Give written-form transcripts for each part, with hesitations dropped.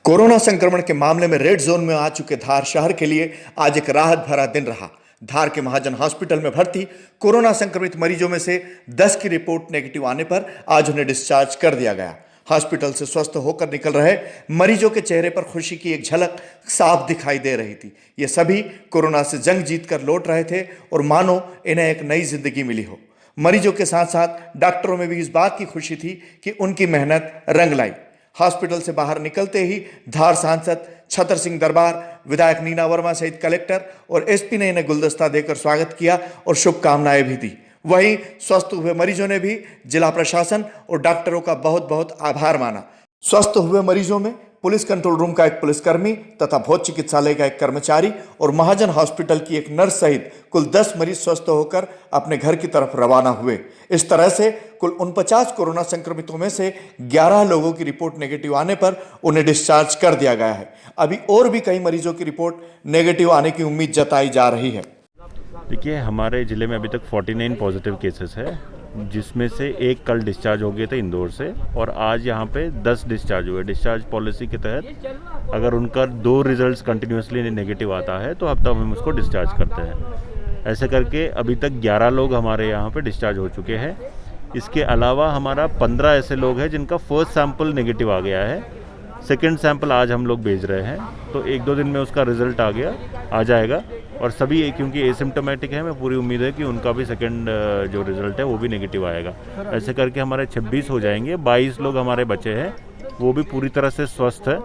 Corona संक्रमण के मामले में रेड जोन में आ चुके धार शहर के लिए आज एक राहत भरा दिन रहा। धार के महाजन हॉस्पिटल में भर्ती कोरोना संक्रमित मरीजों में से 10 की रिपोर्ट नेगेटिव आने पर आज उन्हें डिस्चार्ज कर दिया गया। हॉस्पिटल से स्वस्थ होकर निकल रहे मरीजों के चेहरे पर खुशी की एक झलक साफ दिखाई दे रही थी। ये सभी कोरोना से जंग जीतकर लौट रहे थे और मानो इन्हें एक नई जिंदगी मिली हो। मरीजों के साथ साथ डॉक्टरों में भी इस बात की खुशी थी कि उनकी मेहनत रंग लाई। हॉस्पिटल से बाहर निकलते ही धार सांसद छतर सिंह दरबार, विधायक नीना वर्मा सहित कलेक्टर और एसपी ने इन्हें गुलदस्ता देकर स्वागत किया और शुभकामनाएं भी दी। वहीं स्वस्थ हुए मरीजों ने भी जिला प्रशासन और डॉक्टरों का बहुत बहुत आभार माना। स्वस्थ हुए मरीजों में पुलिस कंट्रोल रूम का एक पुलिसकर्मी तथा भोज चिकित्सालय का एक कर्मचारी और महाजन हॉस्पिटल की एक नर्स सहित कुल 10 मरीज स्वस्थ होकर अपने घर की तरफ रवाना हुए। इस तरह से कुल 49 कोरोना संक्रमितों में से 11 लोगों की रिपोर्ट नेगेटिव आने पर उन्हें डिस्चार्ज कर दिया गया है। अभी और भी कई मरीजों की रिपोर्ट नेगेटिव आने की उम्मीद जताई जा रही है। देखिए, हमारे ज़िले में अभी तक 49 पॉजिटिव केसेस है, जिसमें से एक कल डिस्चार्ज हो गए थे इंदौर से और आज यहाँ पे 10 डिस्चार्ज हुए। डिस्चार्ज पॉलिसी के तहत अगर उनका 2 रिजल्ट्स कंटिन्यूसली नेगेटिव आता है तो अब तक हम उसको डिस्चार्ज करते हैं। ऐसे करके अभी तक 11 लोग हमारे यहाँ पे डिस्चार्ज हो चुके हैं। इसके अलावा हमारा 15 ऐसे लोग हैं जिनका फर्स्ट सैंपल नेगेटिव आ गया है। सेकेंड सैंपल आज हम लोग भेज रहे हैं, तो 1-2 दिन में उसका रिजल्ट आ जाएगा। और सभी क्योंकि एसिम्प्टोमेटिक है, मैं पूरी उम्मीद है कि उनका भी सेकंड जो रिजल्ट है वो भी नेगेटिव आएगा। ऐसे करके हमारे 26 हो जाएंगे। 22 लोग हमारे बचे हैं, वो भी पूरी तरह से स्वस्थ है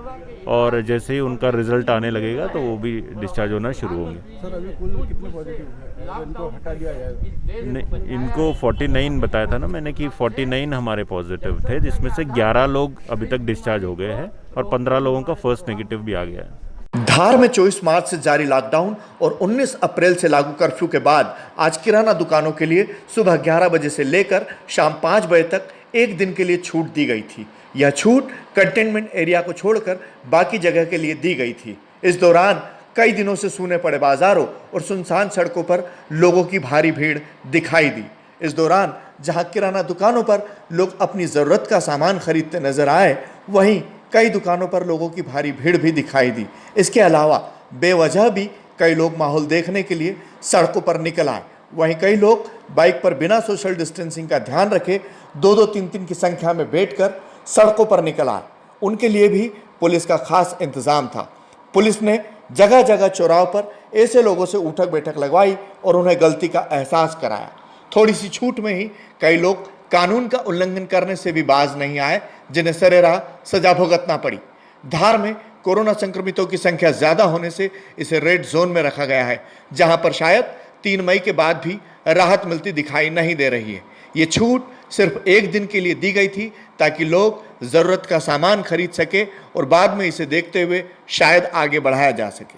और जैसे ही उनका रिजल्ट आने लगेगा तो वो भी डिस्चार्ज होना शुरू होंगे। सर, अभी कुल कितने पॉजिटिव हैं? इनको हटा दिया जाएगा? नहीं, इनको 49 बताया था ना मैंने कि 49 हमारे पॉजिटिव थे, जिसमें से 11 लोग अभी तक डिस्चार्ज हो गए हैं और 15 लोगों का फर्स्ट नेगेटिव भी आ गया है। धार में 24 मार्च से जारी लॉकडाउन और 19 अप्रैल से लागू कर्फ्यू के बाद आज किराना दुकानों के लिए सुबह 11 बजे से लेकर शाम 5 बजे तक एक दिन के लिए छूट दी गई थी। यह छूट कंटेनमेंट एरिया को छोड़कर बाकी जगह के लिए दी गई थी। इस दौरान कई दिनों से सूने पड़े बाजारों और सुनसान सड़कों पर लोगों की भारी भीड़ दिखाई दी। इस दौरान जहां किराना दुकानों पर लोग अपनी ज़रूरत का सामान खरीदते नजर आए, वहीं कई दुकानों पर लोगों की भारी भीड़ भी दिखाई दी। इसके अलावा बेवजह भी कई लोग माहौल देखने के लिए सड़कों पर निकल आए। वहीं कई लोग बाइक पर बिना सोशल डिस्टेंसिंग का ध्यान रखे 2-2, 3-3 की संख्या में बैठकर सड़कों पर निकल आए। उनके लिए भी पुलिस का खास इंतजाम था। पुलिस ने जगह जगह चौराहों पर ऐसे लोगों से उठक बैठक लगवाई और उन्हें गलती का एहसास कराया। थोड़ी सी छूट में ही कई लोग कानून का उल्लंघन करने से भी बाज नहीं आए, जिन्हें सरेराह सजा भुगतना पड़ी। धार में कोरोना संक्रमितों की संख्या ज्यादा होने से इसे रेड जोन में रखा गया है, जहां पर शायद 3 मई के बाद भी राहत मिलती दिखाई नहीं दे रही है। ये छूट सिर्फ एक दिन के लिए दी गई थी ताकि लोग जरूरत का सामान खरीद सके और बाद में इसे देखते हुए शायद आगे बढ़ाया जा सके।